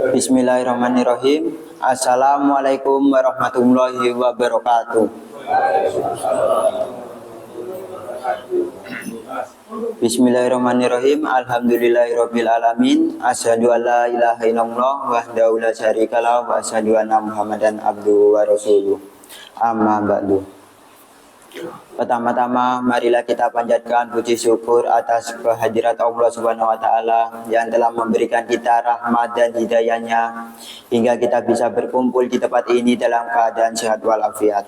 Bismillahirrahmanirrahim. Assalamualaikum warahmatullahi wabarakatuh. Bismillahirrahmanirrahim. Alhamdulillahirabbil alamin. Asyhadu an la ilaha illallah wahdahu la syarikalah wa asyhadu anna Muhammadan abduhu wa rasuluh. Amma ba'du. Pertama-tama marilah kita panjatkan puji syukur atas kehadirat Allah Subhanahu wa taala yang telah memberikan kita rahmat dan hidayahnya hingga kita bisa berkumpul di tempat ini dalam keadaan sehat walafiat.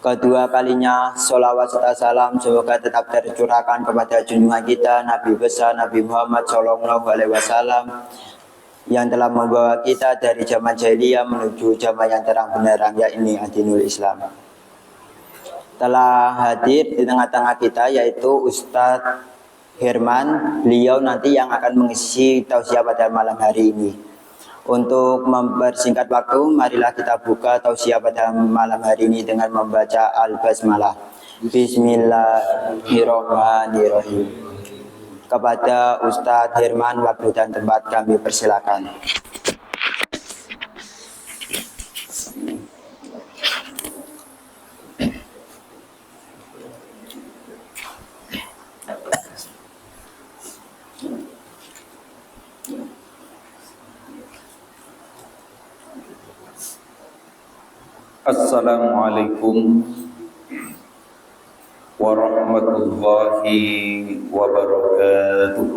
Kedua kalinya sholawat serta salam semoga tetap tercurahkan kepada junjungan kita Nabi besar Nabi Muhammad SAW yang telah membawa kita dari zaman jahiliyah menuju zaman yang terang benderang, yakni Adinul Islam. Telah hadir di tengah-tengah kita yaitu Ustadz Herman. Beliau nanti yang akan mengisi tausiah pada malam hari ini. Untuk mempersingkat waktu, marilah kita buka tausiah pada malam hari ini dengan membaca Al-Basmalah. Bismillahirrahmanirrahim. Kepada Ustadz Herman, waktu dan tempat kami persilakan. Assalamualaikum warahmatullahi wabarakatuh.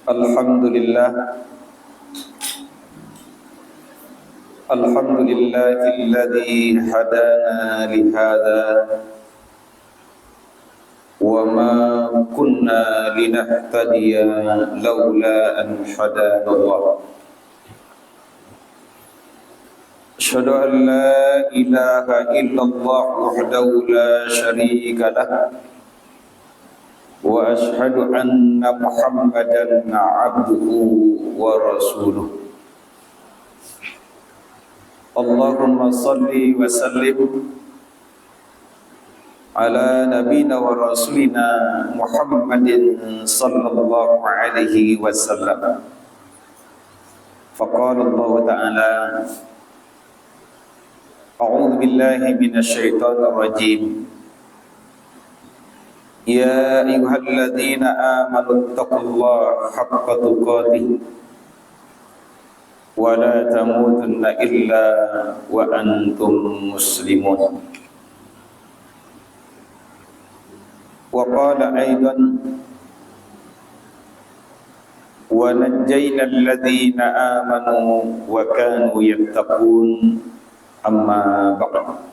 Alhamdulillah, alhamdulillahilladzi hadana lihada wa ma kunna linahtadiya laula an hadana Allah. Asyhadu an la ilaha illallah wahdahu la syarika lah wa asyhadu anna Muhammadan abduhu wa rasuluh. Allahumma salli wa sallim ala nabina wa rasulina Muhammadin sallallahu alaihi wasallam. Faqala Allah ta'ala, a'udzu billahi minasy syaithanir rajim. Ya ayyuhalladzina amanu taqullaha haqqa tuqatih wa la tamutunna illa wa antum muslimun. Wa qala aidan wa najjayna alladhina amanu wa kanu yattaqun. Amma ba'd.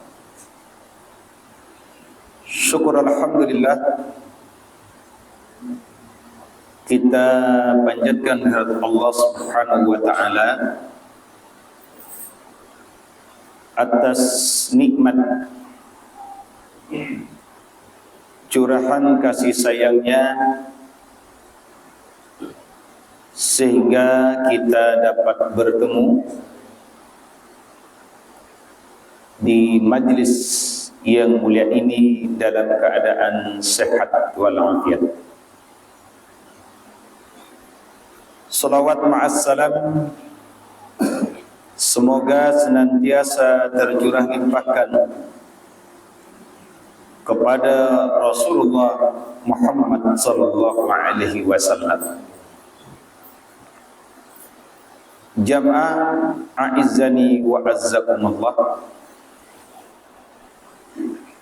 Syukur alhamdulillah, kita panjatkan kehadirat Allah Subhanahu wa taala atas nikmat curahan kasih sayangnya sehingga kita dapat bertemu di majlis yang mulia ini dalam keadaan sehat walafiat. Salawat ma'assalam semoga senantiasa tercurah limpahkan kepada Rasulullah Muhammad sallallahu alaihi wasallam. Jamaah a'izzani wa azzakumullah.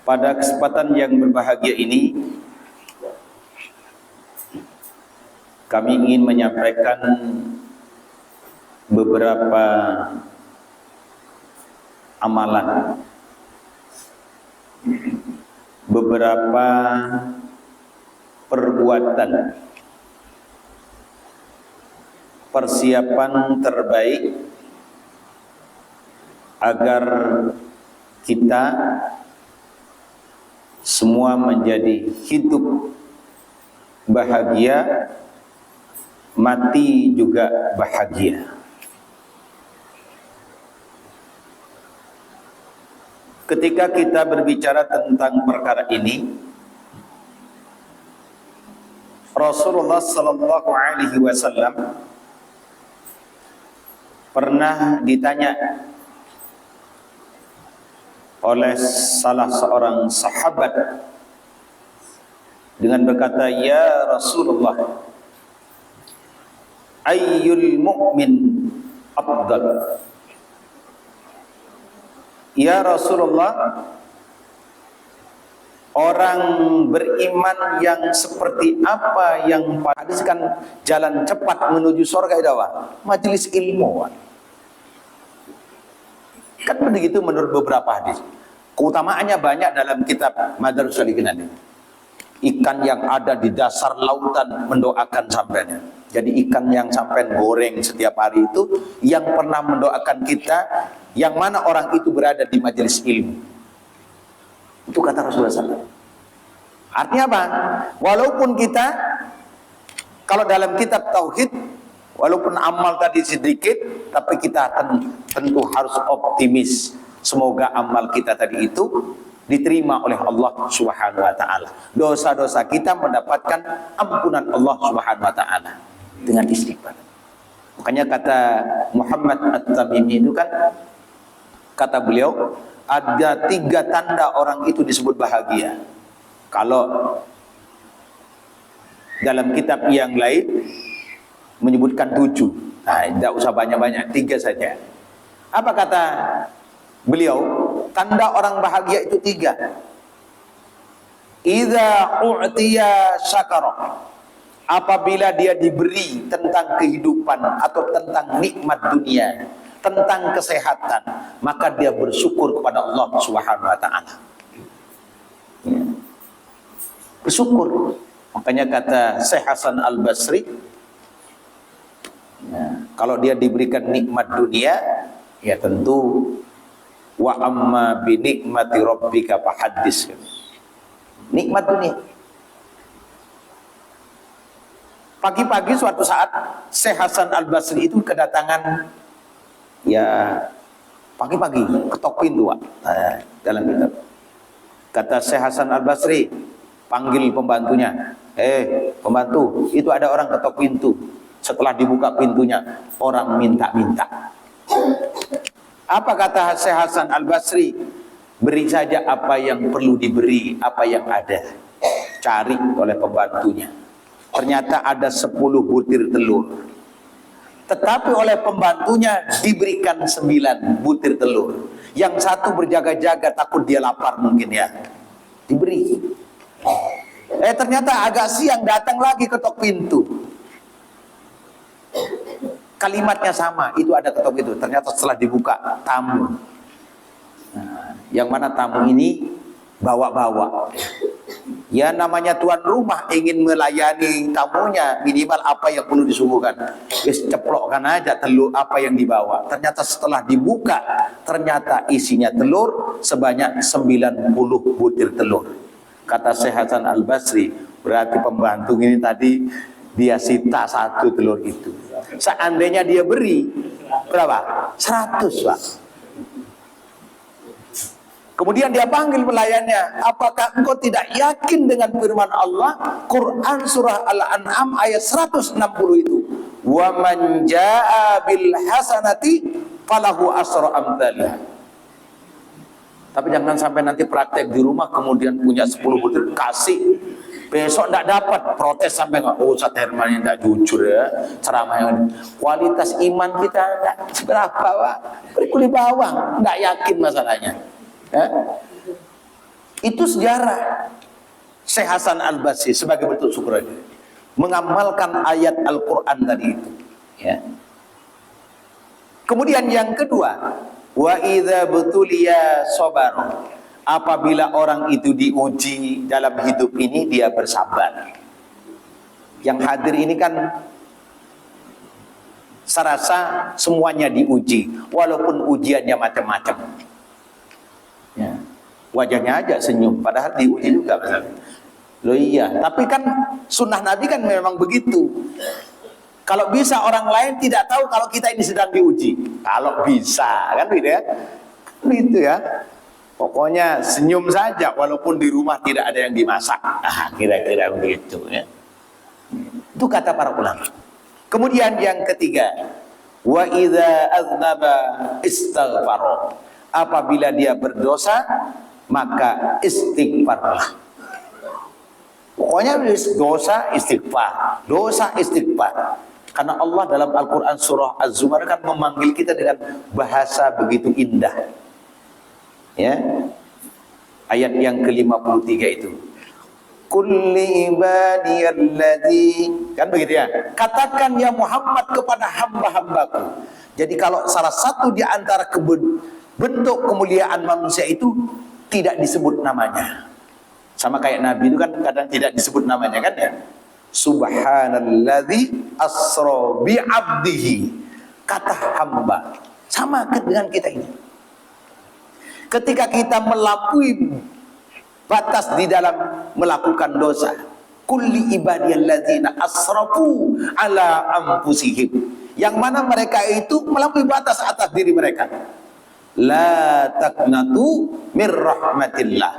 Pada kesempatan yang berbahagia ini kami ingin menyampaikan beberapa amalan, beberapa perbuatan, persiapan terbaik agar kita semua menjadi hidup bahagia, mati juga bahagia. ketika kita berbicara tentang perkara ini, Rasulullah sallallahu alaihi wasallam pernah ditanya oleh salah seorang sahabat dengan berkata, "Ya Rasulullah, ayyul mu'min afdal?" Ya Rasulullah, orang beriman yang seperti apa yang hadiskan jalan cepat menuju surga itu apa? Majelis ilmu. Kan begitu menurut beberapa hadis. Keutamaannya banyak dalam kitab Madarijus Salikin ini. Ikan yang ada di dasar lautan mendoakan sampainya. Jadi ikan yang sampai goreng setiap hari itu yang pernah mendoakan kita, yang mana orang itu berada di majelis ilmu. Itu kata Rasulullah SAW. Artinya apa? Walaupun kita, kalau dalam kitab Tauhid, walaupun amal tadi sedikit, tapi kita tentu harus optimis. Semoga amal kita tadi itu diterima oleh Allah Subhanahu wa taala. Dosa-dosa kita mendapatkan ampunan Allah Subhanahu wa taala dengan istighfar. Makanya kata Muhammad At-Tamimi itu kan, kata beliau, ada 3 tanda orang itu disebut bahagia. Kalau dalam kitab yang lain menyebutkan 7. Nah, tidak usah banyak-banyak, 3 saja. Apa kata beliau? Tanda orang bahagia itu 3. Idza u'tiya syakara. Apabila dia diberi tentang kehidupan atau tentang nikmat dunia, tentang kesehatan, maka dia bersyukur kepada Allah Subhanahu wa taala. Ya. Bersyukur. Makanya kata Syekh Hasan Al-Basri, ya, kalau dia diberikan nikmat dunia, ya tentu wa amma bi nikmati rabbika fahaddis. Nikmat dunia. Pagi-pagi suatu saat Syekh Hasan Al-Basri itu kedatangan, ya pagi-pagi ketok pintu, dalam kitab. Kata Syekh Hasan Al-Basri, panggil pembantunya. Pembantu, itu ada orang ketok pintu. Setelah dibuka pintunya, orang minta-minta. Apa kata Syekh Hasan Al-Basri? Beri saja apa yang perlu diberi, apa yang ada. Cari oleh pembantunya. Ternyata ada 10 butir telur. Tetapi oleh pembantunya diberikan 9 butir telur. Yang satu berjaga-jaga takut dia lapar mungkin ya. Diberi. Ternyata agak siang datang lagi ketok pintu. Kalimatnya sama, itu ada ketok pintu. Ternyata setelah dibuka, tamu. Nah, yang mana tamu ini bawa-bawa. Ya namanya tuan rumah ingin melayani tamunya, minimal apa yang perlu disuguhkan. Ceplokkan aja telur apa yang dibawa. Ternyata setelah dibuka, ternyata isinya telur sebanyak 90 butir telur. Kata Syekh Hasan Al-Basri, berarti pembantu ini tadi dia sita 1 telur itu. Seandainya dia beri berapa? 100, Pak. Kemudian dia panggil pelayannya, apakah engkau tidak yakin dengan firman Allah? Quran surah Al-An'am ayat 160 itu. Wa man jaa bil hasanati falahu asra amsalha. Tapi jangan sampai nanti praktek di rumah kemudian punya 10 butir kasih. Besok tidak dapat, protes sampai enggak. Oh, Ustaz Herman yang tidak jujur ya. Ceramah yang kualitas iman kita tidak seberapa, Pak. Berkuli bawang, tidak yakin masalahnya. Ya. Itu sejarah Syekh Hasan Al-Basri sebagai bentuk syukur mengamalkan ayat Al-Quran tadi itu, ya. Kemudian yang kedua, wa idza butuliya sabar. Apabila orang itu diuji dalam hidup ini, dia bersabar. Yang hadir ini kan saya rasa semuanya diuji, walaupun ujiannya macam-macam. Ya. Wajahnya aja senyum, padahal diuji juga misalnya. Loh iya, tapi kan sunnah Nabi kan memang begitu. Kalau bisa orang lain tidak tahu kalau kita ini sedang diuji. Kalau bisa, kan gitu ya. Itu ya. Pokoknya senyum saja walaupun di rumah tidak ada yang dimasak. Kira-kira begitu ya. Itu kata para ulama. Kemudian yang ketiga, wa idza aznaba istaghfara. Apabila dia berdosa, maka istighfarlah. Pokoknya dosa istighfar, dosa istighfar. Karena Allah dalam Al-Quran surah Az-Zumar kan memanggil kita dengan bahasa begitu indah. Ya, ayat yang ke-53 itu. Kulli ibadiyalladzi, kan begitu ya. Katakan ya Muhammad kepada hamba-hambaku. Jadi kalau salah satu di antara bentuk kemuliaan manusia itu tidak disebut namanya. Sama kayak Nabi itu kan kadang tidak disebut namanya kan ya. Subhanalladzi asra bi 'abdihi. Kata hamba. Sama dengan kita ini. Ketika kita melampaui batas di dalam melakukan dosa, kulli ibadiyalladzina asrafu ala anfusihim, yang mana mereka itu melampaui batas atas diri mereka. La taqnatu mir rahmatillah,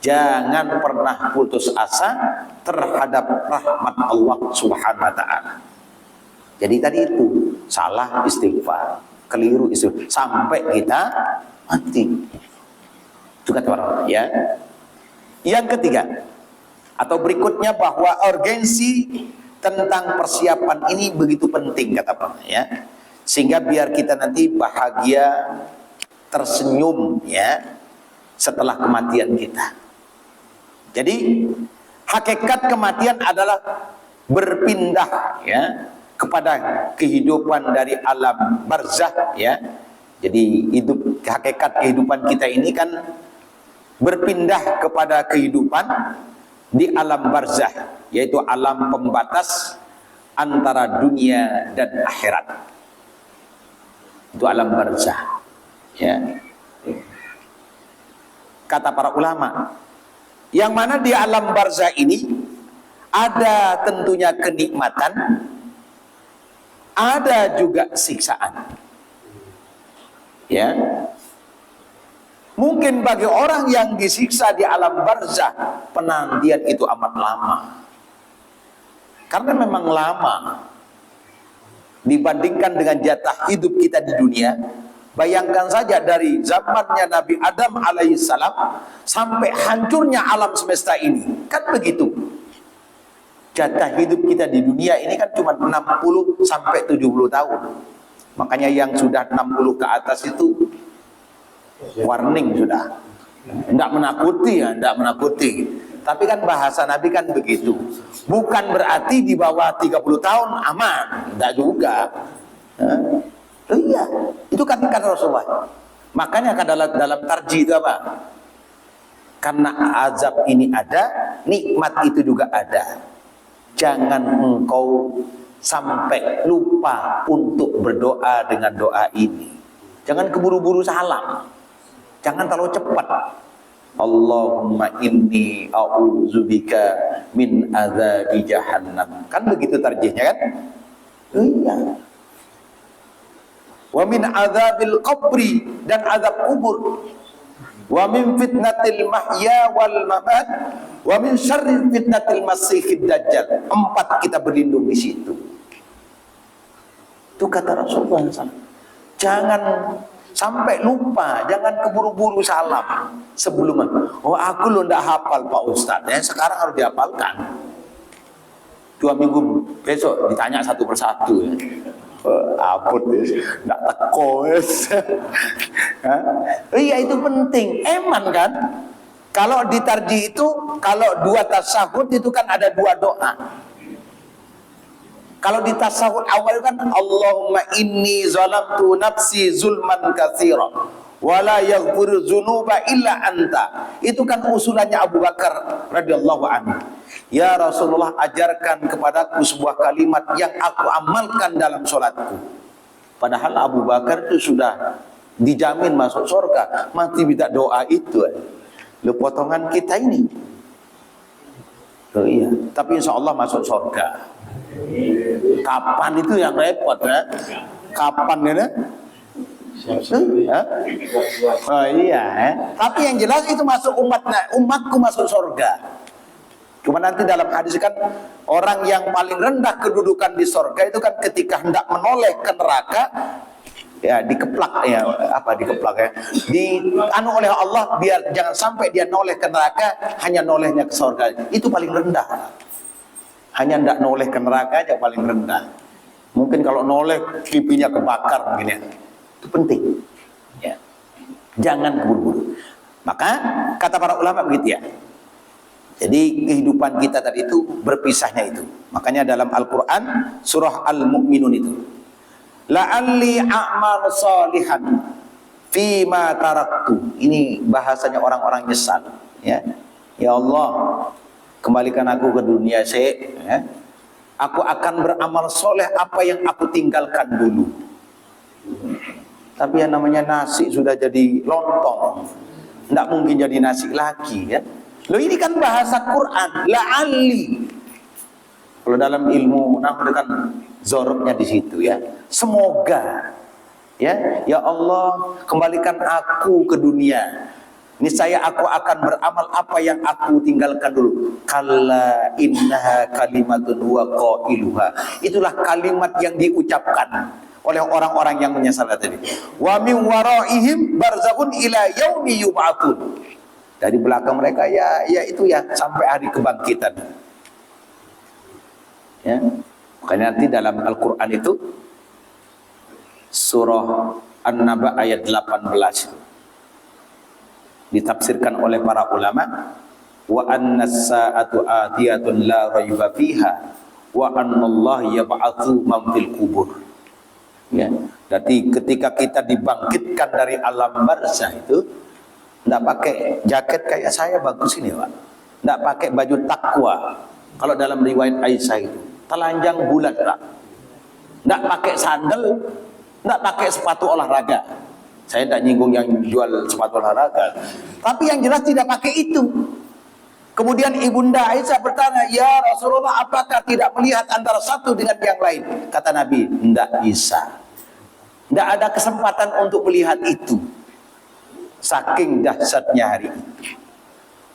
jangan pernah putus asa terhadap rahmat Allah Subhanahu wa taala. Jadi tadi itu salah istighfar, keliru istighfar sampai kita mati. Itu kata orang ya. Yang ketiga atau berikutnya, bahwa urgensi tentang persiapan ini begitu penting kata Pak ya. Sehingga biar kita nanti bahagia, tersenyum ya setelah kematian kita. Jadi hakikat kematian adalah berpindah ya kepada kehidupan dari alam barzakh ya. Jadi hakikat kehidupan kita ini kan berpindah kepada kehidupan di alam barzakh, yaitu alam pembatas antara dunia dan akhirat. Itu alam barzakh ya. Kata para ulama, yang mana di alam barzakh ini ada tentunya kenikmatan, ada juga siksaan ya. Mungkin bagi orang yang disiksa di alam barzakh, penantian itu amat lama. Karena memang lama dibandingkan dengan jatah hidup kita di dunia. Bayangkan saja dari zamannya Nabi Adam alaihissalam sampai hancurnya alam semesta ini. Kan begitu. Jatah hidup kita di dunia ini kan cuma 60 sampai 70 tahun. Makanya yang sudah 60 ke atas itu warning sudah. Tidak menakuti ya, tidak menakuti. Tapi kan bahasa Nabi kan begitu. Bukan berarti di bawah 30 tahun aman. Tidak juga. Iya, itu kan kata Rasulullah. Makanya kan dalam tarjih itu apa? Karena azab ini ada, nikmat itu juga ada. Jangan engkau sampai lupa untuk berdoa dengan doa ini. Jangan keburu-buru salam. Jangan terlalu cepat. Allahumma inni a'udzubika min adzabi jahannam. Kan begitu tarjihnya kan? Iya. Wa min adzabil qabri, dan azab kubur. Wa min fitnatil mahya wal mamat, wa min syarri fitnatil masiihid dajjal. 4 kita berlindung di situ. Itu kata Rasulullah SAW. Jangan sampai lupa, jangan keburu-buru salam sebelum. Oh aku lo ndak hafal Pak Ustadz, ya sekarang harus dihafalkan. 2 minggu besok ditanya satu persatu ya. Apot ndak teko. Iya itu penting, eman kan. Kalau di tarjih itu, kalau 2 tasyahud itu kan ada 2 doa. Kalau di tasawuf awal kan Allahumma inni zalamtu nafsi zulman katsira wa la yaghfiru dzunuba illa anta. Itu kan usulannya Abu Bakar radhiyallahu anhu. Ya Rasulullah, ajarkan kepadaku sebuah kalimat yang aku amalkan dalam sholatku. Padahal Abu Bakar itu sudah dijamin masuk surga, mati minta doa itu. Lu potongan kita ini. Oh iya, tapi insya Allah masuk surga. Kapan itu yang repot ya? Kapan ya? Hah? Oh iya, tapi yang jelas itu masuk umatku masuk surga. Cuma nanti dalam hadis kan orang yang paling rendah kedudukan di surga itu kan ketika hendak menoleh ke neraka, ya dikeplak ya, apa dikeplak ya, anu oleh Allah biar jangan sampai dia noleh ke neraka, hanya nolehnya ke surga. Itu paling rendah. Hanya hendak noleh ke neraka aja paling rendah. Mungkin kalau noleh pipinya kebakar mungkin ya. Itu penting. Ya. Jangan keburu-buru. Maka kata para ulama begitu ya. Jadi kehidupan kita tadi itu berpisahnya itu. Makanya dalam Al-Quran surah Al-Mu'minun itu, la'alli a'mal salihan fima taraktu. Ini bahasanya orang-orang nyesal. Ya, ya Allah, kembalikan aku ke dunia ya. Aku akan beramal soleh apa yang aku tinggalkan dulu. Tapi yang namanya nasi sudah jadi lontong, tidak mungkin jadi nasi lagi ya. Loh ini kan bahasa Quran, la'alli. Kalau dalam ilmu namanya kan zorobnya di situ ya. Semoga ya Allah kembalikan aku ke dunia. Niscaya aku akan beramal apa yang aku tinggalkan dulu. Kalla innaha kalimatun wa qailuha. Itulah kalimat yang diucapkan oleh orang-orang yang menyesal tadi. Wa min waraihim barzakhun ila yaumi yub'atsun. Dari belakang mereka ya itu ya sampai hari kebangkitan. Ya. Makanya nanti dalam Al-Qur'an itu surah An-Naba ayat 18 itu ditafsirkan oleh para ulama, wa annas sa'atu atiyatun la raiba fiha wa annallaha yab'atsu man fil qubur. Ya. Jadi ketika kita dibangkitkan dari alam barzah itu, tidak pakai jaket kayak saya bagus ini Pak, tidak pakai baju takwa. Kalau dalam riwayat Aisyah itu telanjang bulat Pak, tidak pakai sandal, tidak pakai sepatu olahraga. Saya tidak nyinggung yang jual sepatu olahraga, tapi yang jelas tidak pakai itu. Kemudian Ibunda Aisyah bertanya, ya Rasulullah, apakah tidak melihat antara satu dengan yang lain? Kata Nabi, tidak bisa, tidak ada kesempatan untuk melihat itu. Saking dahsyatnya hari itu.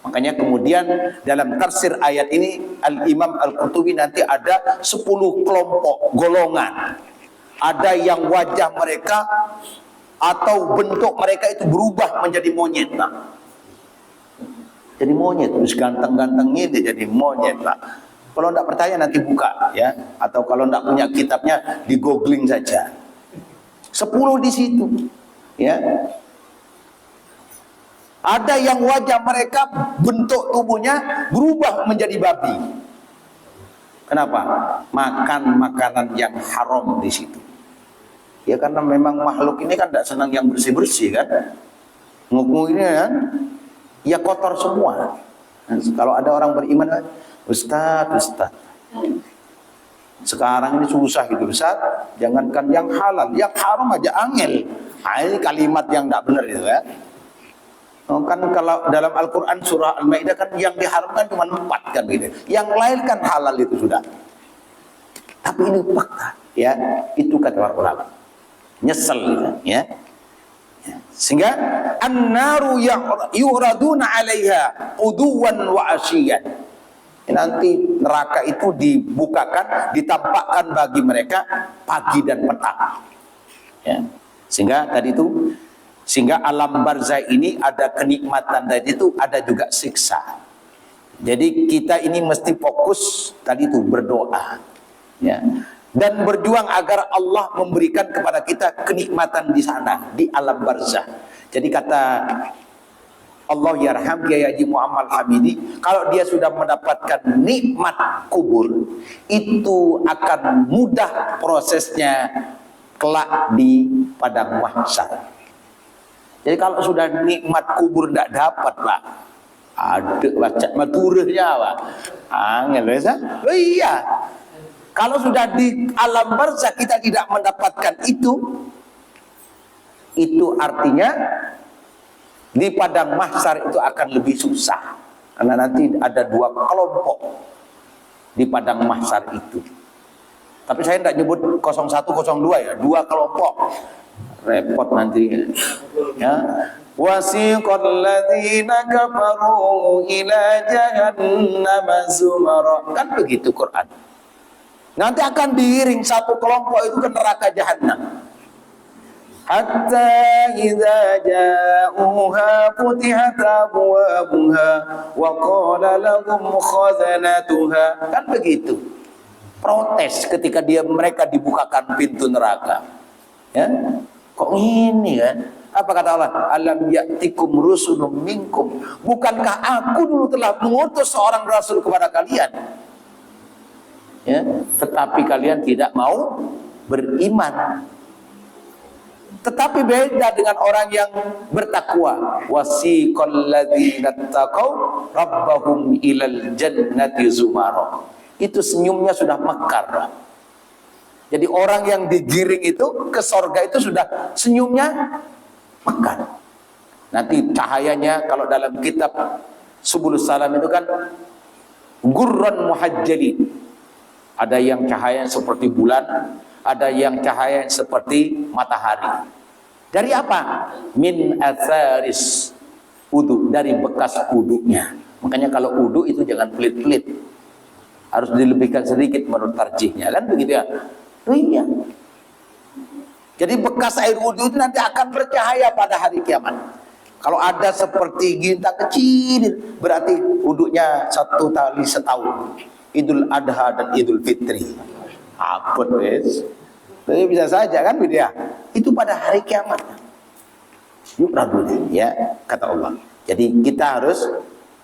Makanya kemudian dalam tafsir ayat ini Al-Imam Al-Qurtubi nanti ada 10 kelompok golongan. Ada yang wajah mereka atau bentuk mereka itu berubah menjadi monyet. Nah. Jadi monyet, terus ganteng-gantengnya dia jadi monyet. Nah. Kalau tidak percaya nanti buka ya, atau kalau tidak punya kitabnya di googling saja. 10 di situ. Ya. Ada yang wajah mereka bentuk tubuhnya berubah menjadi babi. Kenapa? Makan makanan yang haram di situ. Ya karena memang makhluk ini kan tidak senang yang bersih-bersih kan. Nguk ini kan, ya kotor semua. Nah, kalau ada orang beriman, Ustaz, sekarang ini susah gitu Ustaz. Jangankan yang halal, yang haram aja angel. Nah, ini kalimat yang tidak benar itu ya. Kan kalau dalam Al-Quran surah Al-Ma'idah kan yang diharamkan cuma 4 kan gitu. Yang lain kan halal itu sudah. Tapi ini fakta ya. Itu kata para ulama. Nyesel gitu, ya. Sehingga an-naru yuraduna 'alaiha uduwan wa asyiyan. Nanti neraka itu dibukakan, ditampakkan bagi mereka pagi dan petang. Ya. Sehingga tadi itu sehingga alam barzah ini ada kenikmatan dan itu ada juga siksa. Jadi kita ini mesti fokus tadi itu berdoa, ya, dan berjuang agar Allah memberikan kepada kita kenikmatan di sana di alam barzah. Jadi kata Allah yarham Kiai Haji Muhammad Hamidi, kalau dia sudah mendapatkan nikmat kubur itu akan mudah prosesnya kelak di padang mahsyar. Jadi kalau sudah nikmat kubur tidak dapat Pak, ada baca maturahnya Pak, angel ya. Oh iya, kalau sudah di alam barzah kita tidak mendapatkan itu artinya di padang mahsyar itu akan lebih susah, karena nanti ada 2 kelompok di padang mahsyar itu. Tapi saya tidak nyebut 01, 02 ya, 2 kelompok. repot nanti ya. Wasiqal ladzina kafaru ila jahannam zumara, kan begitu Quran. Nanti akan diiring satu kelompok itu ke neraka jahanam. Hatta idza ja'uha futihat abwabuha wa qala lahum khazanatuha, kan begitu. Protes ketika mereka dibukakan pintu neraka. Ya, kok ini kan? Apa kata Allah? Alam ya'tikum rusulun minkum, bukankah aku dulu telah mengutus seorang rasul kepada kalian? Ya, tetapi kalian tidak mau beriman. Tetapi beda dengan orang yang bertakwa. Wasiqal ladzina taqaw rabbahum ilal jannati zumara, itu senyumnya sudah mekar. Jadi orang yang digiring itu ke sorga itu sudah senyumnya mekar. Nanti cahayanya kalau dalam kitab Subulus Salam itu kan gurran muhajjalin. Ada yang cahaya seperti bulan, ada yang cahaya seperti matahari. Dari apa? Min atharis wudu, dari bekas wudunya. Makanya kalau wudu itu jangan pelit-pelit, harus dilebihkan sedikit menurut tarjihnya, kan begitu ya? Oh iya. Jadi bekas air wudu itu nanti akan bercahaya pada hari kiamat. Kalau ada seperti ginta kecil, berarti wudunya 1 kali setahun. Idul Adha dan Idul Fitri. Apa wes? Tapi bisa saja kan dia. Itu pada hari kiamat. Yuk ragu ya, kata Allah. Jadi kita harus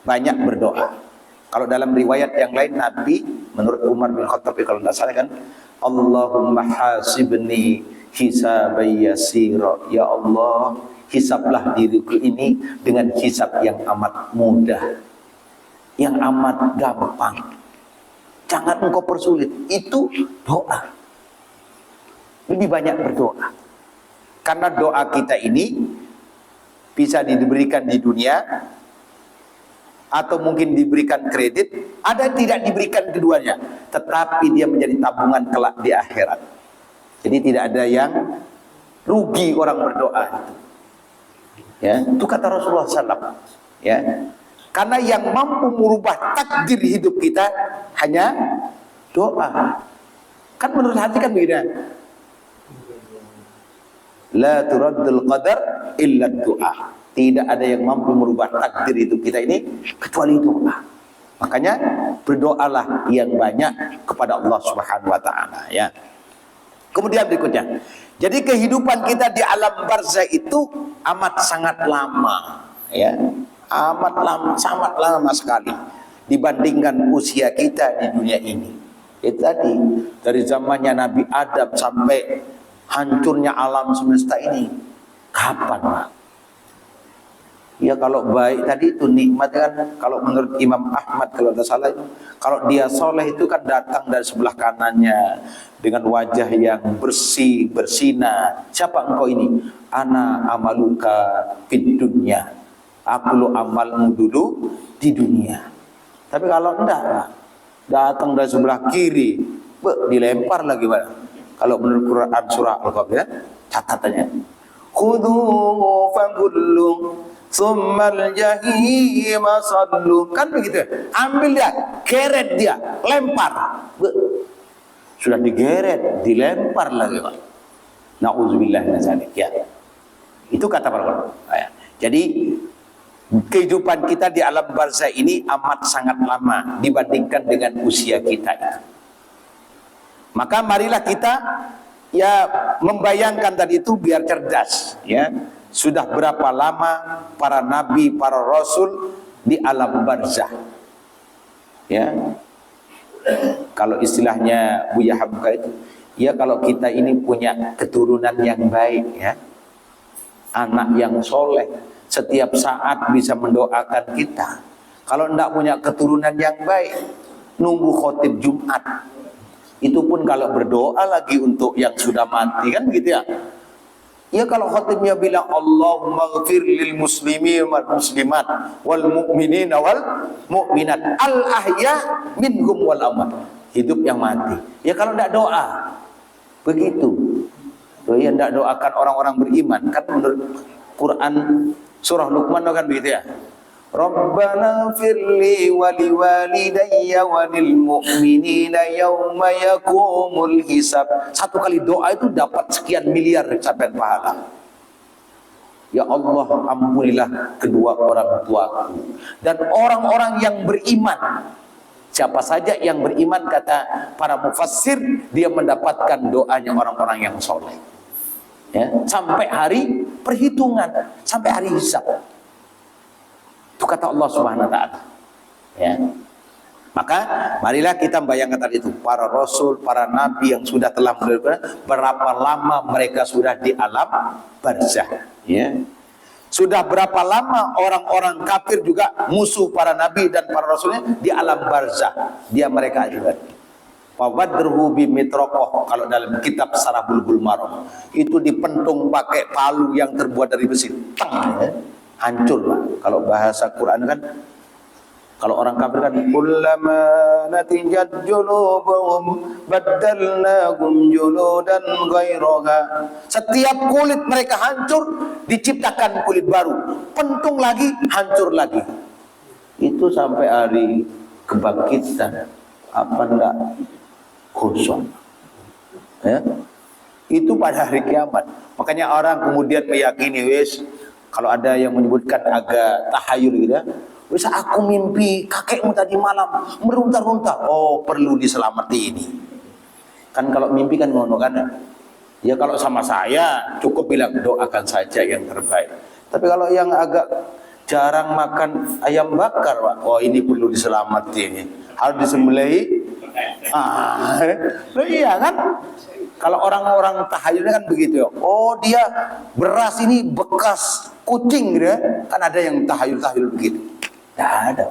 banyak berdoa. Kalau dalam riwayat yang lain Nabi menurut Umar bin Khattab kalau tidak salah kan, Allahumma hasibni hisaban yasira. Ya Allah, hisablah diriku ini dengan hisab yang amat mudah, yang amat gampang. Jangan engkau persulit. Itu doa. Lebih banyak berdoa. Karena doa kita ini bisa diberikan di dunia atau mungkin diberikan kredit, ada tidak diberikan keduanya, tetapi dia menjadi tabungan kelak di akhirat. Jadi tidak ada yang rugi orang berdoa. Ya, itu kata Rasulullah SAW. Ya. Karena yang mampu merubah takdir hidup kita hanya doa. Kan menurut hati kan beda. La turaddul qadar illa doa. Tidak ada yang mampu merubah takdir hidup kita ini kecuali doa. Makanya berdoalah yang banyak kepada Allah Subhanahu wa taala ya. Kemudian berikutnya. Jadi kehidupan kita di alam barzah itu amat sangat lama ya. Amat lama, sangat lama sekali dibandingkan usia kita di dunia ini. Itu tadi dari zamannya Nabi Adam sampai hancurnya alam semesta ini, kapan Pak? Ya kalau baik tadi itu nikmat kan, kalau menurut Imam Ahmad kalau tidak salah itu, kalau dia soleh itu kan datang dari sebelah kanannya dengan wajah yang bersih bersinar. Siapa engkau ini? Ana amaluka fid dunya. Aku lo amalmu dulu di dunia. Tapi kalau enggak, datang dari sebelah kiri, dilempar lagi Pak. Kalau menurut Quran surah Al-Kahfi ya, catatannya. Khudhuhu fagullu tsummal jahim sallu. Kan begitu ya? Ambil dia, geret dia, lempar. Sudah digeret, dilempar lagi Pak. Nauzubillah min dzalik ya. Itu kata para ulama. Jadi kehidupan kita di alam barzah ini amat sangat lama dibandingkan dengan usia kita itu. Maka marilah kita ya membayangkan tadi itu biar cerdas ya. Sudah berapa lama para nabi, para rasul di alam barzah. Ya. Kalau istilahnya Buya Hamka itu, ya kalau kita ini punya keturunan yang baik ya. Anak yang soleh, setiap saat bisa mendoakan kita. Kalau tidak punya keturunan yang baik, nunggu khotib Jumat. Itu pun kalau berdoa lagi untuk yang sudah mati, kan begitu ya. Ya kalau khotibnya bilang Allahumma ghafir lil muslimin wal muslimat wal mu'minin wal mu'minat al ahya minhum wal amwat, hidup yang mati. Ya kalau tidak doa begitu. Dia tidak doakan orang-orang beriman. Kan menurut Quran surah Luqman kan begitu ya. Rabbana firli wali walidayya walil mu'minina yawma yakumul hisab. Satu kali doa itu dapat sekian miliar capaian pahala. Ya Allah, ampunilah kedua orang tuaku dan orang-orang yang beriman. Siapa saja yang beriman, kata para mufassir, dia mendapatkan doanya orang-orang yang soleh. Ya, sampai hari perhitungan, sampai hari hisab. Itu kata Allah Subhanahu wa taala. Ya. Maka marilah kita bayangkan tadi itu, para rasul, para nabi yang sudah telah menelurkan, berapa lama mereka sudah di alam barzah, ya. Sudah berapa lama orang-orang kafir juga musuh para nabi dan para rasulnya di alam barzah. Dia mereka juga. Fawadruhu bimitroqoh, kalau dalam kitab Sarah Bulbul Maram itu dipentung pakai palu yang terbuat dari besi. Tang, ya. Hancur lah. Kalau bahasa Quran kan, kalau orang kafir kan kullama natijat julubuhum baddalnahum juludan ghairaha. Setiap kulit mereka hancur, diciptakan kulit baru. Pentung lagi, hancur lagi. Itu sampai hari kebangkitan. Apa enggak kosong? Ya. Itu pada hari kiamat. Makanya orang kemudian meyakini, wis, kalau ada yang menyebutkan agak tahayul gitu ya, bisa aku mimpi kakekmu tadi malam merunta-runta. Oh, perlu diselamati ini. Kan kalau mimpi kan ngono kan. Ya kalau sama saya cukup bilang doakan saja yang terbaik. Tapi kalau yang agak jarang makan ayam bakar, Pak, oh ini perlu diselamati ini. Harus disembelih. Iya kan? Kalau orang-orang tahayulnya kan begitu ya. Oh, dia beras ini bekas kucing gitu ya. Kan ada yang tahayul-tahayul begitu. Tidak ada.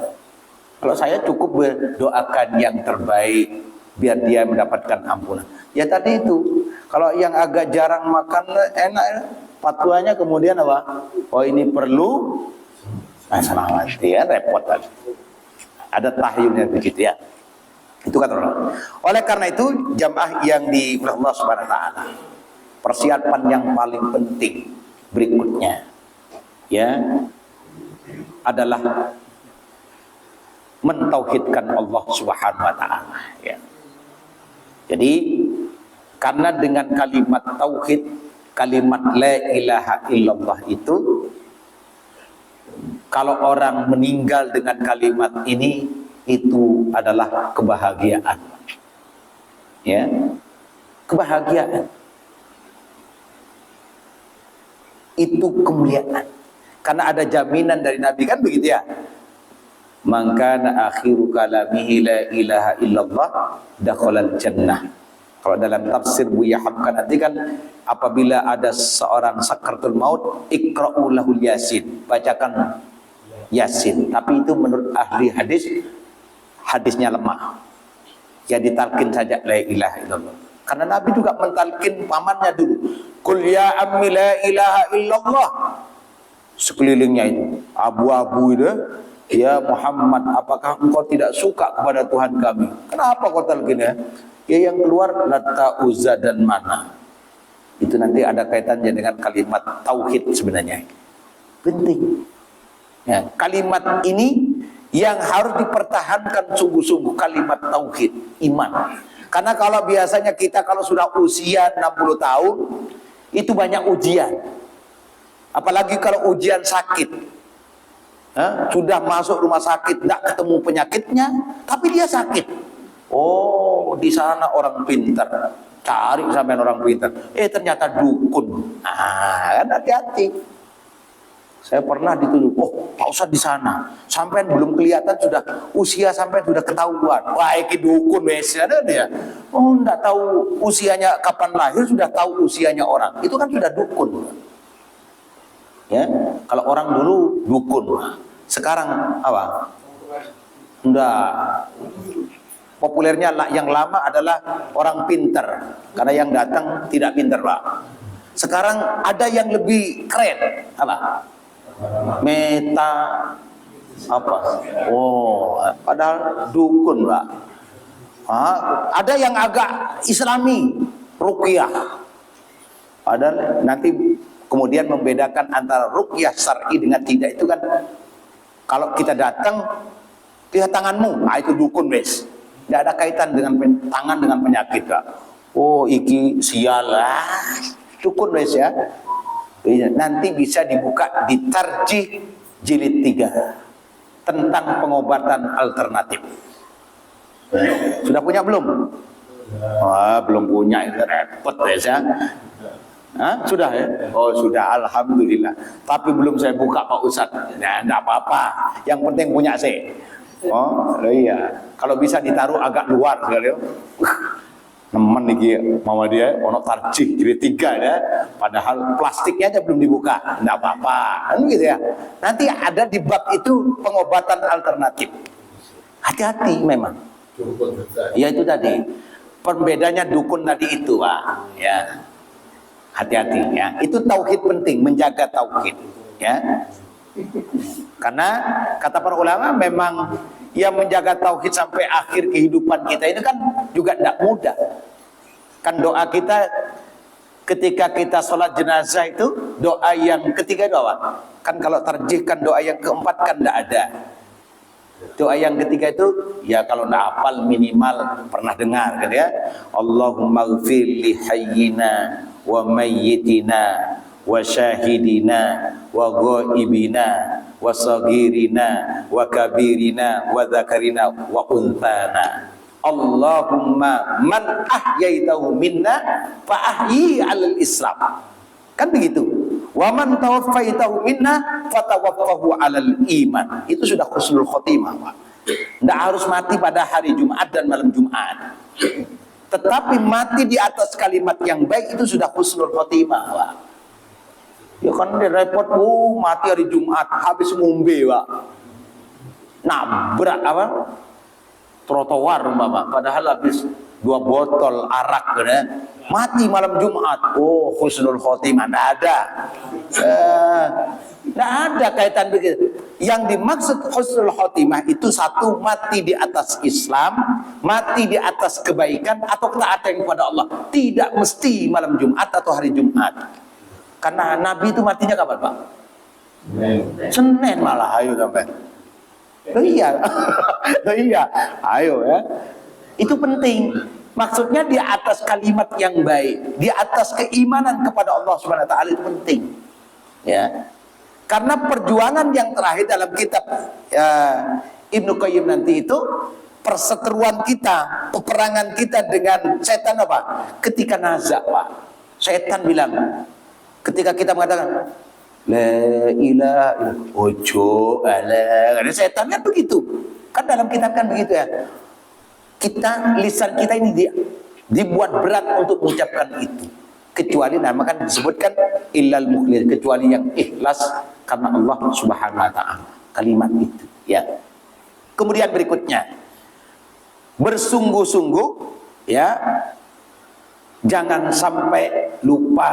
Kalau saya cukup berdoakan yang terbaik biar dia mendapatkan ampunan. Ya tadi itu. Kalau yang agak jarang makan enak, fatwanya kemudian apa? Oh ini perlu selamat ya, repot tadi. Ada tahyulnya begitu ya. Itu kata Allah. Oleh karena itu jamaah yang di Allah Subhanahu wa taala, persiapan yang paling penting berikutnya ya adalah mentauhidkan Allah Subhanahu wa taala ya. Jadi karena dengan kalimat tauhid, kalimat la ilaha illallah itu, kalau orang meninggal dengan kalimat ini, itu adalah kebahagiaan. Ya. Kebahagiaan. Itu kemuliaan. Karena ada jaminan dari Nabi kan begitu ya. Maka akhiru kalamihi la ilaha illallah dakhalal jannah. Kalau dalam tafsir Buya Hamka nanti kan, apabila ada seorang sakratul maut, iqra'u lahul yasin, bacakan yasin. Tapi itu menurut ahli hadis, hadisnya lemah. Ya ditalkin saja la ilaha illallah. Karena Nabi juga mentalkin pamannya dulu. Qul ya ammi la ilaha illallah. Sekelilingnya itu abu-abu itu, ya Muhammad, apakah engkau tidak suka kepada Tuhan kami? Kenapa kau talkin ya? Ya yang keluar Lata, Uzza dan Mana. Itu nanti ada kaitannya dengan kalimat tauhid sebenarnya. Penting. Ya, kalimat ini yang harus dipertahankan sungguh-sungguh, kalimat tauhid, iman. Karena kalau biasanya kita kalau sudah usia 60 tahun, itu banyak ujian. Apalagi kalau ujian sakit. Sudah masuk rumah sakit, tidak ketemu penyakitnya, tapi dia sakit. Oh, di sana orang pintar. Cari sampai orang pintar. Ternyata dukun. Kan hati-hati. Saya pernah dituduh, oh Pak Ustadz di sana, sampai belum kelihatan sudah usia, sampai sudah ketahuan. Wah, ini dukun biasanya dia. Oh, enggak tahu usianya kapan lahir, sudah tahu usianya orang. Itu kan sudah dukun. Ya, kalau orang dulu dukun. Sekarang apa? Enggak. Populernya yang lama adalah orang pintar, karena yang datang tidak pintar, Pak. Sekarang ada yang lebih keren, apa? Meta apa? Oh, padahal dukun, Pak. Ada yang agak Islami, ruqyah. Padahal nanti kemudian membedakan antara ruqyah syar'i dengan tidak itu kan, kalau kita datang lihat tanganmu, itu dukun wes. Tidak ada kaitan dengan tangan dengan penyakit, Kak. Oh, iki sialah, dukun wes ya. Nanti bisa dibuka di Tarjih jilid 3 tentang pengobatan alternatif. Sudah punya belum? Belum punya, itu repot wes ya. Sudah ya? Oh sudah, alhamdulillah. Tapi belum saya buka Pak Ustadz. Nah, enggak apa-apa. Yang penting punya saya. Oh iya. Kalau bisa ditaruh agak luar sekali. Nemen nih mama dia, ono Tarjih jilid 3 ya. Padahal plastiknya aja belum dibuka. Enggak apa-apa. Kan gitu ya. Nanti ada di bab itu pengobatan alternatif. Hati-hati memang. Ya itu tadi. Pembedanya dukun tadi itu, Pak. Ya. Hati-hati ya. Itu tauhid penting, menjaga tauhid ya. Karena kata para ulama memang yang menjaga tauhid sampai akhir kehidupan kita ini kan juga tidak mudah. Kan doa kita ketika kita sholat jenazah itu doa yang ketiga doa. Kan kalau tarjih kan doa yang keempat kan tidak ada. Doa yang ketiga itu ya kalau tidak hafal minimal pernah dengar kan ya. Allahumma ghfir li hayyina wa mayyitina wa syahidina wa ghaibina wa sagirina wa kabirina wa dzakarina wa unthana. Allahumma man ahyaitahu minna fa ahyi 'alal Islam. Kan begitu. Wa man tawaffaitahu minna fatawaffahu 'alal iman. Itu sudah husnul khotimah, Pak. Tidak harus mati pada hari Jumat dan malam Jumat. Tetapi mati di atas kalimat yang baik itu sudah husnul khotimah, Pak. Ya kan dia repot, mati hari Jumat habis ngombe, Pak. Nabrak apa? Trotoar umpama, padahal habis 2 botol arak gitu ya. Mati malam Jumat. Oh, husnul khotimah. Tidak ada. Tidak ada kaitan begitu. Yang dimaksud husnul khotimah itu satu, mati di atas Islam, mati di atas kebaikan atau ketaatan kepada Allah. Tidak mesti malam Jumat atau hari Jumat. Karena Nabi itu matinya kapan, Pak? Senin malah, ayo sampai. Iya. Iya. Ayo ya. Itu penting. Maksudnya di atas kalimat yang baik, di atas keimanan kepada Allah Subhanahu wa taala itu penting. Ya. Karena perjuangan yang terakhir dalam kitab Ibnu Qayyim nanti itu perseteruan kita, peperangan kita dengan setan apa? Ketika nazak, Pak. Setan bilang ketika kita mengatakan la ilaha illallah, ojo ala. Karena setan kan begitu. Kan dalam kitab kan begitu ya. Kita, lisan kita ini dibuat berat untuk mengucapkan itu. Kecuali nama kan disebutkan illal mukhlis, kecuali yang ikhlas karena Allah Subhanahu wa taala. Kalimat itu, ya. Kemudian berikutnya, bersungguh-sungguh ya, jangan sampai lupa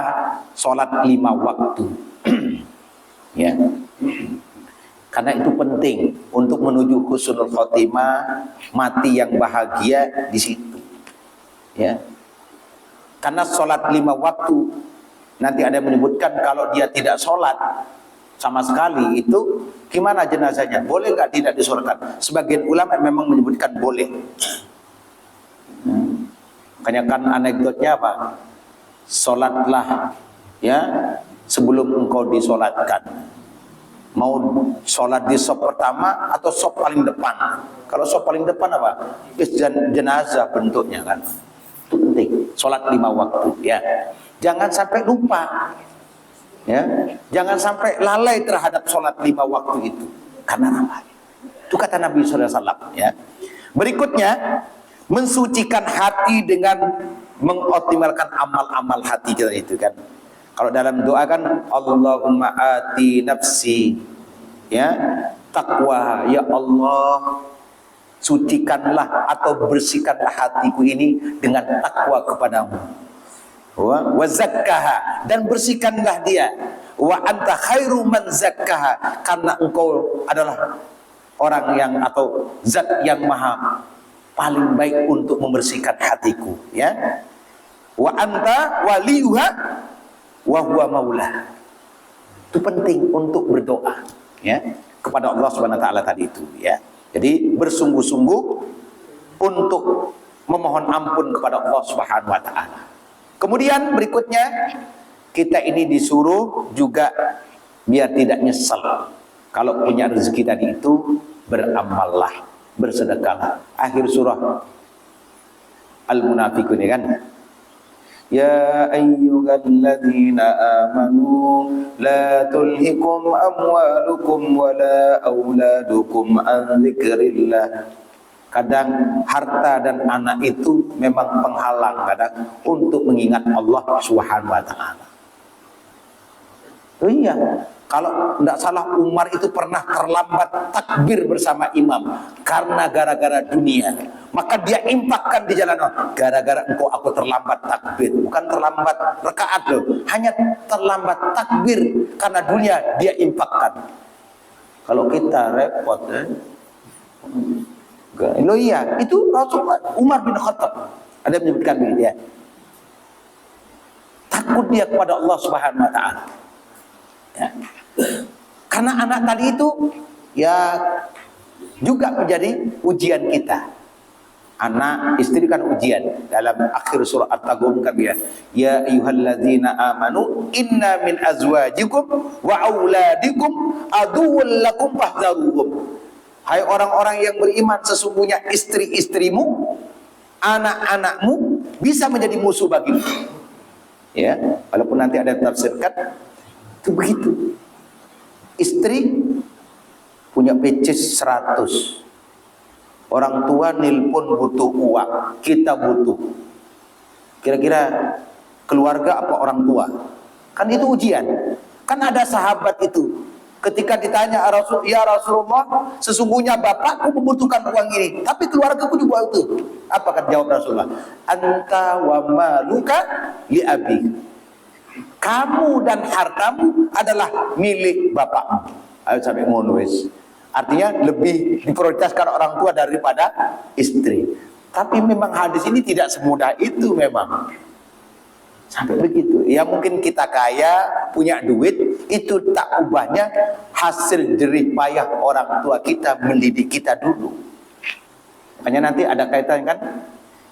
sholat 5 waktu. Ya. Karena itu penting untuk menuju husnul khotimah, mati yang bahagia di situ. Ya. Karena sholat 5 waktu, nanti ada yang menyebutkan kalau dia tidak sholat sama sekali itu gimana jenazahnya? Boleh nggak tidak disolatkan? Sebagian ulama memang menyebutkan boleh. Makanya kan anekdotnya apa? Sholatlah ya sebelum engkau disolatkan. Mau sholat di sop pertama atau sop paling depan? Kalau sop paling depan apa? Jenazah bentuknya kan. Itu penting. Sholat 5 waktu ya. Jangan sampai lupa. Ya. Jangan sampai lalai terhadap sholat 5 waktu itu. Karena apa? Itu kata Nabi SAW ya. Berikutnya, mensucikan hati dengan mengoptimalkan amal-amal hati kita itu kan. Kalau dalam doa kan Allahumma ati nafsi ya taqwa, ya Allah sucikanlah atau bersihkanlah hatiku ini dengan takwa kepadamu. Wa zakkaha, dan bersihkanlah dia. Wa anta khairu man zakkaha, karena engkau adalah orang yang atau zat yang maha paling baik untuk membersihkan hatiku ya. Wa anta waliyuha, wa huwa maulah. Itu penting untuk berdoa ya kepada Allah Subhanahu wa taala tadi itu ya. Jadi bersungguh-sungguh untuk memohon ampun kepada Allah Subhanahu wa taala. Kemudian berikutnya kita ini disuruh juga biar tidak nyesel. Kalau punya rezeki tadi itu beramallah, bersedekahlah. Akhir surah Al-Munafiqun ya kan. Ya ayyuhalladzina amanu la tulhikum amwalukum wala auladukum an dzikrillah. Kadang harta dan anak itu memang penghalang kadang untuk mengingat Allah Subhanahu wa taala. Oh iya, kalau tidak salah Umar itu pernah terlambat takbir bersama imam karena gara-gara dunia. Maka dia infakkan di jalan Allah. Gara-gara engkau aku terlambat takbir, bukan terlambat rakaat loh, hanya terlambat takbir karena dunia dia infakkan. Kalau kita repot Loh iya, itu Rasulullah Umar bin Khattab ada yang menyebutkan begitu ya. Takut dia kepada Allah Subhanahu wa taala. Ya. Karena anak tadi itu ya juga menjadi ujian kita. Anak, istri kan ujian. Dalam akhir surah At-Taghabun kan dia, ya ayyuhalladzina amanu inna min azwajikum wa auladikum aduwwul lakum fahdharuhum. Hai orang-orang yang beriman, sesungguhnya istri-istrimu, anak-anakmu bisa menjadi musuh bagimu. Ya, walaupun nanti ada tafsirkan itu begitu. Istri punya pecis 100. Orang tua nilpun butuh uang, kita butuh. Kira-kira keluarga apa orang tua? Kan itu ujian. Kan ada sahabat itu, ketika ditanya ya Rasulullah, sesungguhnya bapakku membutuhkan uang ini, tapi keluargaku juga butuh. Apa kata jawab Rasulullah? Anta wa maluka li abi. Kamu dan hartamu adalah milik bapakmu. Ayo sampai ngono wis. Artinya lebih diprioritaskan orang tua daripada istri. Tapi memang hadis ini tidak semudah itu memang. Sampai begitu. Ya mungkin kita kaya, punya duit, itu tak ubahnya hasil jerih payah orang tua kita mendidik kita dulu. Makanya nanti ada kaitan kan,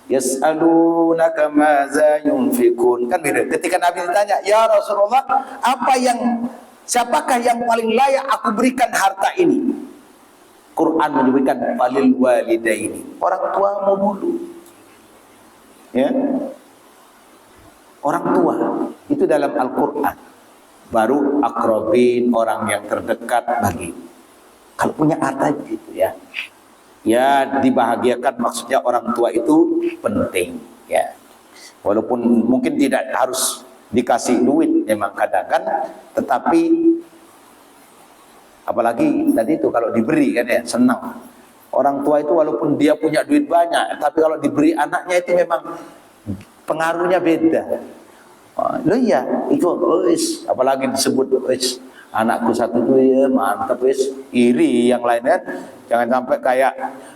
yas'alunaka maza yunfikun. Kan beda. Ketika Nabi ditanya, ya Rasulullah, siapakah yang paling layak aku berikan harta ini? Quran menyebutkan falil walidaini, orang tuamu dulu. Ya. Orang tua itu dalam Al-Qur'an. Baru akrobin, orang yang terdekat bagi. Kalau punya harta gitu ya. Ya dibahagiakan, maksudnya orang tua itu penting ya. Walaupun mungkin tidak harus dikasih duit memang kadang kan, tetapi apalagi tadi itu kalau diberi kan ya senang. Orang tua itu walaupun dia punya duit banyak, tapi kalau diberi anaknya itu memang pengaruhnya beda. Loh iya, itu apalagi disebut anakku satu tuh ya mantap iri yang lain kan. Jangan sampai kayak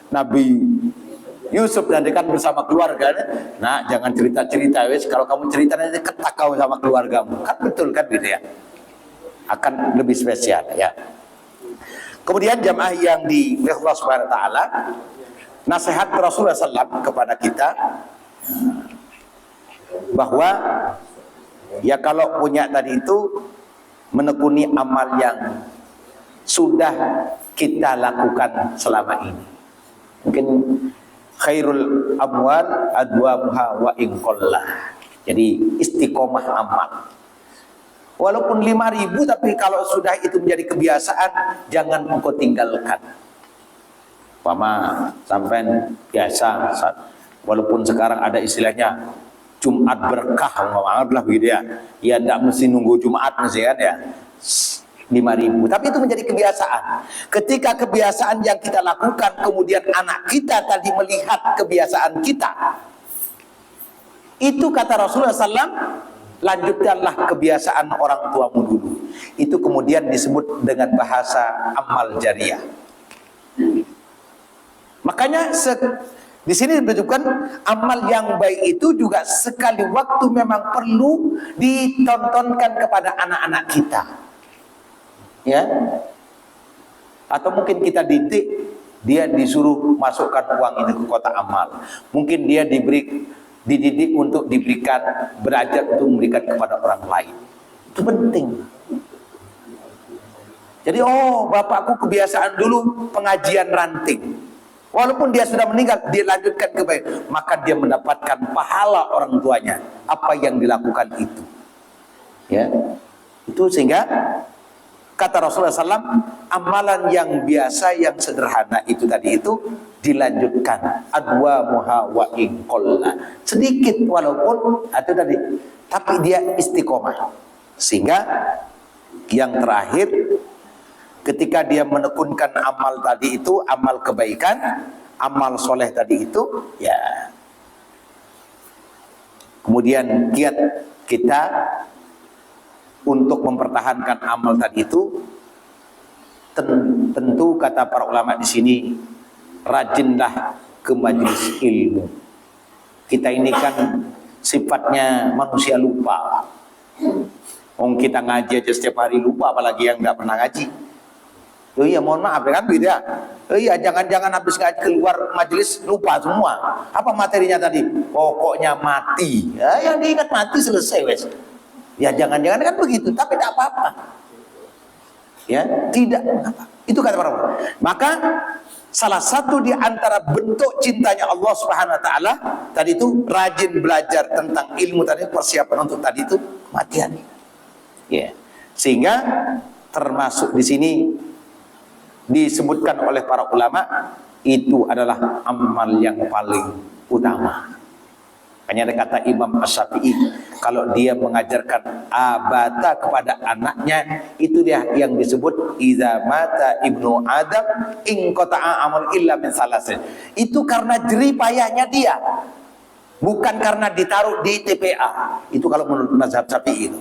Nabi Yusuf dan kan bersama keluarga. Nah, jangan cerita-cerita kalau kamu cerita nanti ketak kau sama keluargamu. Kan betul kan gitu ya. Akan lebih spesial ya. Kemudian jamaah yang di Allah Subhanahu wa taala, nasihat Rasulullah SAW kepada kita bahwa ya kalau punya tadi itu menekuni amal yang sudah kita lakukan selama ini. Mungkin khairul amwal adwamuha wa in qallah. Jadi istiqomah amal. Walaupun 5.000 tapi kalau sudah itu menjadi kebiasaan, jangan engkau tinggalkan. Sampai biasa, walaupun sekarang ada istilahnya Jumat berkah, lah begitu ya. Ya tidak mesti nunggu Jumat mesti kan ya. 5.000, tapi itu menjadi kebiasaan. Ketika kebiasaan yang kita lakukan, kemudian anak kita tadi melihat kebiasaan kita, itu kata Rasulullah SAW, lanjutkanlah kebiasaan orang tuamu dulu. Itu kemudian disebut dengan bahasa amal jariah. Makanya Di sini menunjukkan amal yang baik itu juga sekali waktu memang perlu ditontonkan kepada anak-anak kita. Ya. Atau mungkin kita didik, dia disuruh masukkan uang itu ke kotak amal. Mungkin dia dididik untuk diberikan, belajar untuk memberikan kepada orang lain. Itu penting. Jadi, oh, bapakku kebiasaan dulu pengajian ranting. Walaupun dia sudah meninggal, dia lanjutkan ke baik, maka dia mendapatkan pahala orang tuanya apa yang dilakukan itu. Ya, itu sehingga kata Rasulullah SAW, amalan yang biasa, yang sederhana itu tadi itu dilanjutkan. Adwa muha wa inqalla, sedikit walaupun itu tadi, tapi dia istiqomah. Sehingga yang terakhir, ketika dia menekunkan amal tadi itu, amal kebaikan, amal soleh tadi itu, ya. Kemudian kiat kita untuk mempertahankan amal tadi itu, tentu kata para ulama di sini, rajinlah ke majelis ilmu. Kita ini kan sifatnya manusia lupa. Kita ngaji aja setiap hari lupa, apalagi yang nggak pernah ngaji. Oh iya, mohon maaf kan beda. Oh iya, jangan-jangan habis ngaji keluar majelis lupa semua. Apa materinya tadi? Pokoknya mati. Ya, yang diingat mati selesai wes. Ya jangan-jangan kan begitu, tapi tidak apa-apa. Ya, tidak apa. Itu kata para ulama. Maka salah satu di antara bentuk cintanya Allah Subhanahu wa taala tadi itu rajin belajar tentang ilmu tadi, persiapan untuk tadi itu kematian. Ya. Sehingga termasuk di sini disebutkan oleh para ulama, itu adalah amal yang paling utama. Hanya ada kata Imam Asy-Syafi'i, kalau dia mengajarkan abata kepada anaknya, itu dia yang disebut iza mata ibnu Adam in qata'a amal illa min salasin. Itu karena jerih payahnya dia, bukan karena ditaruh di TPA. Itu kalau menurut mazhab Syafi'i itu.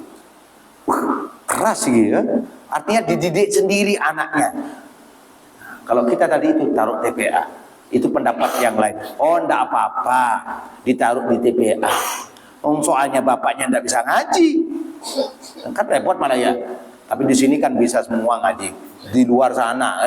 Keras gitu ya. Artinya dididik sendiri anaknya. Kalau kita tadi itu taruh TPA, itu pendapat yang lain. Oh, enggak apa-apa ditaruh di TPA. Soalnya bapaknya enggak bisa ngaji. Kan repot malah ya. Tapi di sini kan bisa semua ngaji. Di luar sana,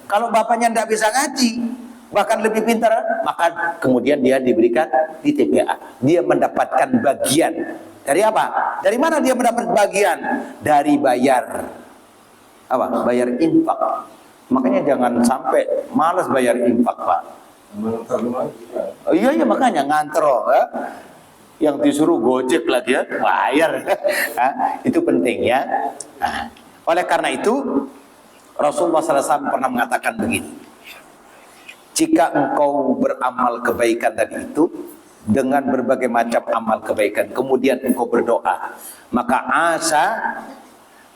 kalau bapaknya enggak bisa ngaji, bahkan lebih pintar, maka kemudian dia diberikan di TPA. Dia mendapatkan bagian. Dari apa? Dari mana dia mendapat bagian? Dari bayar apa? Bayar infak. Makanya jangan sampai malas bayar infak, Pak. Oh, iya makanya nganter, yang disuruh gojek lagi ya, bayar. Itu penting ya. Nah, oleh karena itu Rasulullah SAW pernah mengatakan begini: jika engkau beramal kebaikan tadi itu dengan berbagai macam amal kebaikan, kemudian engkau berdoa, maka asa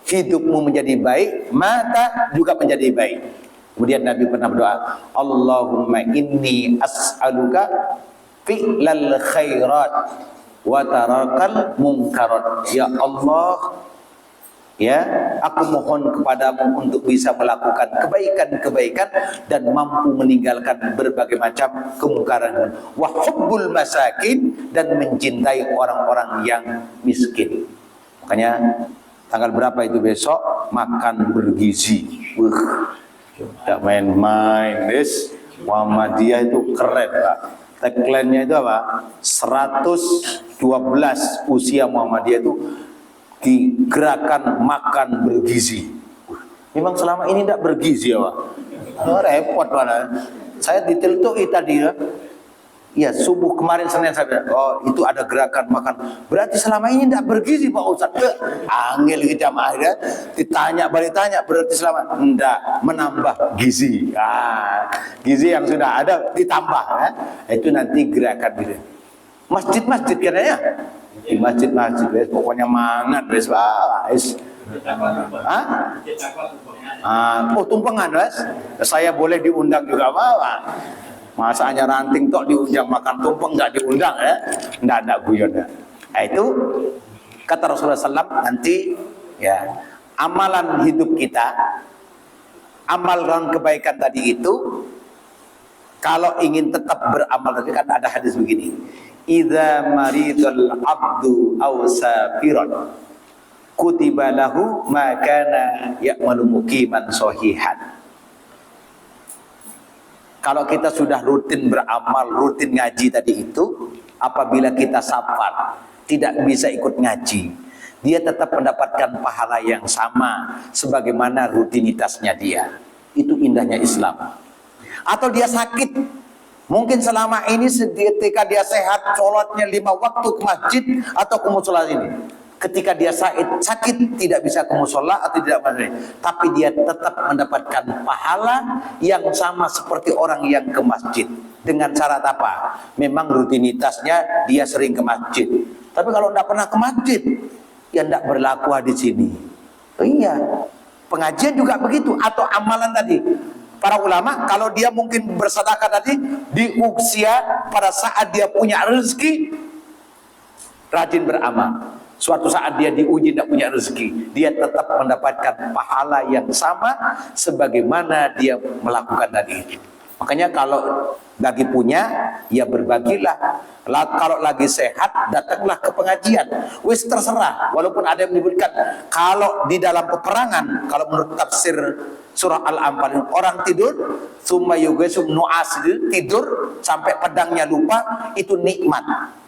hidupmu menjadi baik, mata juga menjadi baik. Kemudian Nabi pernah berdoa, Allahumma inni as'aluka fi'lal khairat wa tarakal munkarat. Ya Allah, ya, aku mohon kepadamu untuk bisa melakukan kebaikan-kebaikan dan mampu meninggalkan berbagai macam kemungkaran. Wa hubbul masakin, dan mencintai orang-orang yang miskin. Makanya tanggal berapa itu besok? Makan bergizi. Tidak main-main, guys. Muhammadiyah itu keren, Pak. Tagline-nya itu apa? 112 usia Muhammadiyah itu digerakan makan bergizi. Memang selama ini tidak bergizi ya, Pak. Repot, Pak. Saya diteliti tadi ya. Ya, subuh kemarin Senin saya bilang, oh itu ada gerakan makan. Berarti selama ini tidak bergizi Pak Ustaz. Angel kita akhirnya ditanya, balik tanya, berarti selama tidak menambah gizi. Gizi yang sudah ada ditambah. Itu nanti gerakan gitu. Masjid-masjid katanya. Di masjid-masjid, pokoknya mangan, oh tumpengan, saya boleh diundang juga, Pak. Masa hanya ranting tok diundang makan tumpeng, nggak diundang ya? Nggak guyon ya. Nah, itu kata Rasulullah SAW, nanti ya amalan hidup kita, amalan kebaikan tadi itu Kalau ingin tetap beramal tadi kan ada hadis begini. Idza maridul abdu aw safiran kutiba lahu ma kana ya'malu muqiman sahihan. Kalau kita sudah rutin beramal, rutin ngaji tadi itu, apabila kita safar, tidak bisa ikut ngaji, dia tetap mendapatkan pahala yang sama sebagaimana rutinitasnya dia. Itu indahnya Islam. Atau dia sakit, mungkin selama ini ketika dia sehat, sholatnya 5 waktu ke masjid atau ke musola ini. Ketika dia sakit tidak bisa ke musola atau tidak masjid, tapi dia tetap mendapatkan pahala yang sama seperti orang yang ke masjid. Dengan syarat apa? Memang rutinitasnya dia sering ke masjid. Tapi kalau tidak pernah ke masjid, ya tidak berlaku di sini. Oh iya, pengajian juga begitu. Atau amalan tadi, para ulama kalau dia mungkin bersedekah tadi di usia pada saat dia punya rezeki, rajin beramal. Suatu saat dia diuji tidak punya rezeki, dia tetap mendapatkan pahala yang sama sebagaimana dia melakukan tadi itu. Makanya kalau lagi punya, ya berbagilah. Kalau lagi sehat, datanglah ke pengajian. Wis terserah. Walaupun ada yang menyebutkan kalau di dalam peperangan, kalau menurut tafsir surah Al-Anfal, orang tidur, summa yughasum nu'as, tidur sampai pedangnya lupa, itu nikmat.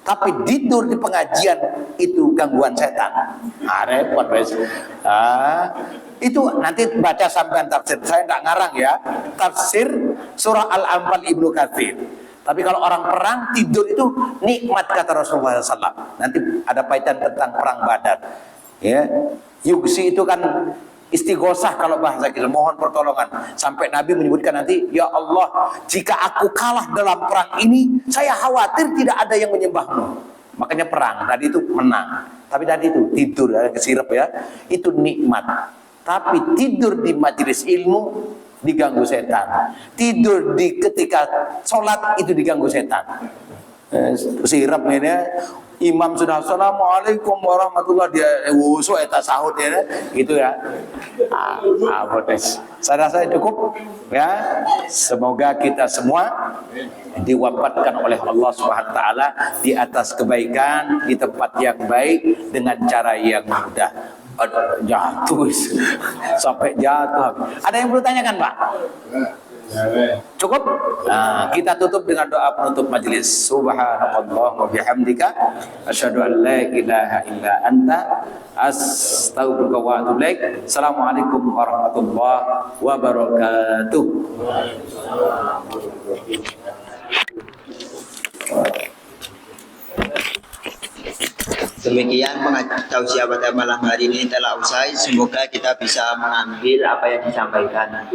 Tapi tidur di pengajian itu gangguan setan. Repot wes. Itu nanti baca sampean tafsir. Saya enggak ngarang ya. Tafsir surah Al-Anfal Ibnu Katsir. Tapi kalau orang perang tidur itu nikmat kata Rasulullah SAW. Nanti ada kaitan tentang perang Badar. Ya, yugsi itu kan istighosah kalau bahasa kita, mohon pertolongan. Sampai Nabi menyebutkan nanti, ya Allah, jika aku kalah dalam perang ini, saya khawatir tidak ada yang menyembahmu. Makanya perang tadi itu menang. Tapi tadi itu tidur, ada kesirap ya, itu nikmat. Tapi tidur di majelis ilmu diganggu setan. Tidur di ketika sholat itu diganggu setan. Sirap ini, imam sudah assalamualaikum warahmatullah, dia wusu eta sahut ya, gitu ya. Saya rasa cukup ya. Semoga kita semua diwafatkan oleh Allah Subhanahu wa taala di atas kebaikan, di tempat yang baik dengan cara yang mudah. Jatuh sampai jatuh. Ada yang perlu tanyakan, Pak? Cukup? Nah, kita tutup dengan doa penutup majelis. Subhanallah wa bihamdika asyhadu an la ilaha illa anta astaghfiruka wa atubu ilaik. Assalamualaikum warahmatullahi wabarakatuh. Demikian tausiah pada malam hari ini telah usai. Semoga kita bisa mengambil apa yang disampaikan.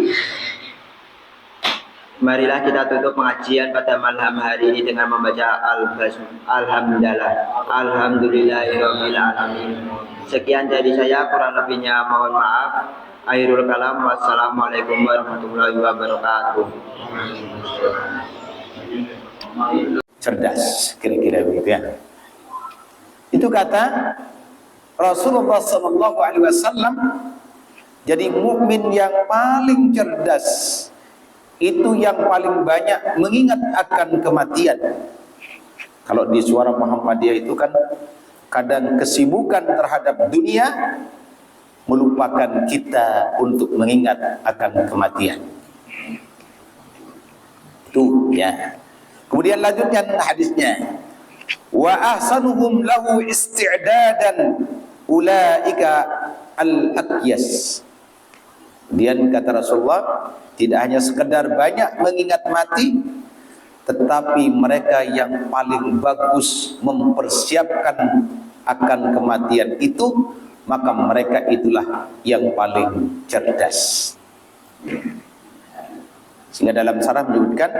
Marilah kita tutup pengajian pada malam hari ini dengan membaca Alhamdulillahirabbil alamin. Sekian dari saya, kurang lebihnya mohon maaf. Akhirul kalam, wassalamualaikum warahmatullahi wabarakatuh. Cerdas, kira-kira begitu ya. Itu kata Rasulullah SAW. Jadi mukmin yang paling cerdas itu yang paling banyak mengingat akan kematian. Kalau di suara Muhammadiyah itu kan kadang kesibukan terhadap dunia melupakan kita untuk mengingat akan kematian. Itu ya. Kemudian lanjutkan hadisnya. Wa ahsanuhum lahu isti'dadan ulaika al-aqyas. Kemudian kata Rasulullah, tidak hanya sekedar banyak mengingat mati, tetapi mereka yang paling bagus mempersiapkan akan kematian itu, maka mereka itulah yang paling cerdas. Sehingga dalam sarah menyebutkan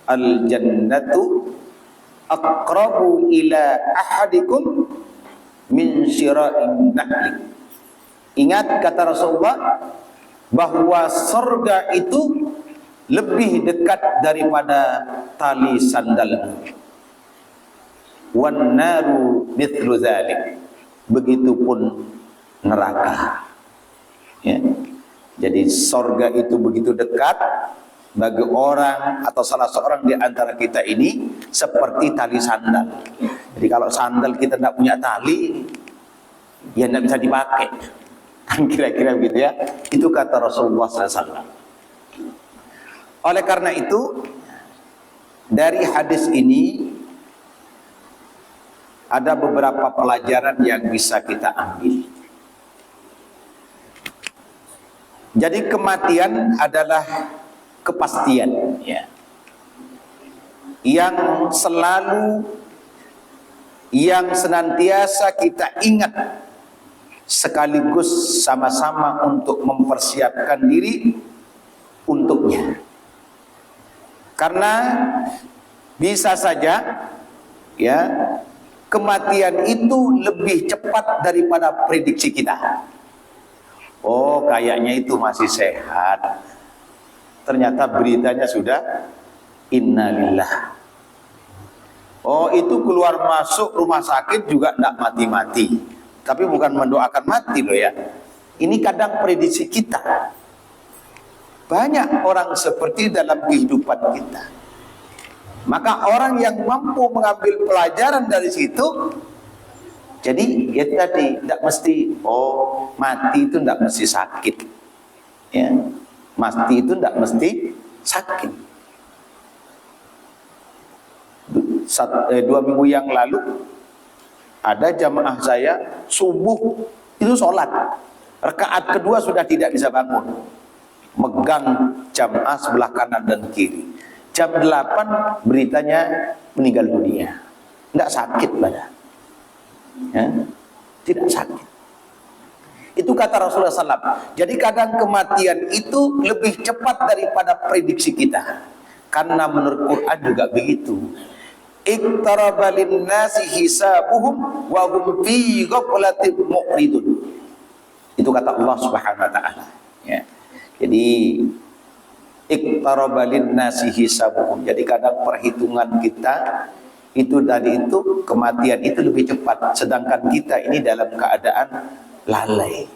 al-jannatu aqrabu ila ahadikum min syira'in nahli. Ingat kata Rasulullah bahwa surga itu lebih dekat daripada tali sandal. Wan naru mithlu dzalik. Begitupun neraka. Ya. Jadi surga itu begitu dekat bagi orang atau salah seorang di antara kita ini seperti tali sandal. Jadi kalau sandal kita tidak punya tali, ya tidak bisa dipakai. Kira-kira begitu ya. Itu kata Rasulullah SAW. Oleh karena itu, dari hadis ini ada beberapa pelajaran yang bisa kita ambil. Jadi kematian adalah kepastian, ya, yang selalu, yang senantiasa kita ingat, sekaligus sama-sama untuk mempersiapkan diri untuknya. Karena bisa saja, ya, kematian itu lebih cepat daripada prediksi kita. Oh, kayaknya itu masih sehat. Ternyata beritanya sudah innalillah. Oh, itu keluar masuk rumah sakit juga tidak mati-mati. Tapi bukan mendoakan mati loh ya. Ini kadang prediksi kita. Banyak orang seperti dalam kehidupan kita. Maka orang yang mampu mengambil pelajaran dari situ, jadi ya tadi tidak mesti, oh mati itu tidak mesti sakit, ya, mati itu tidak mesti sakit. 2 minggu yang lalu ada jamaah saya subuh itu sholat, rakaat kedua sudah tidak bisa bangun, megang jamaah sebelah kanan dan kiri. Jam 8 beritanya meninggal dunia, tidak sakit badan. Ya, tidak sakit. Itu kata Rasulullah SAW. Jadi kadang kematian itu lebih cepat daripada prediksi kita. Karena menurut Quran juga begitu. Iqtaraba linnasi hisabuhum wa hum fi ghaflatin mu'ridun. Itu kata Allah Subhanahu wa taala. Ya. Jadi iqtaraba linnasi hisabuhum. Jadi kadang perhitungan kita itu tadi itu kematian itu lebih cepat, sedangkan kita ini dalam keadaan lalai.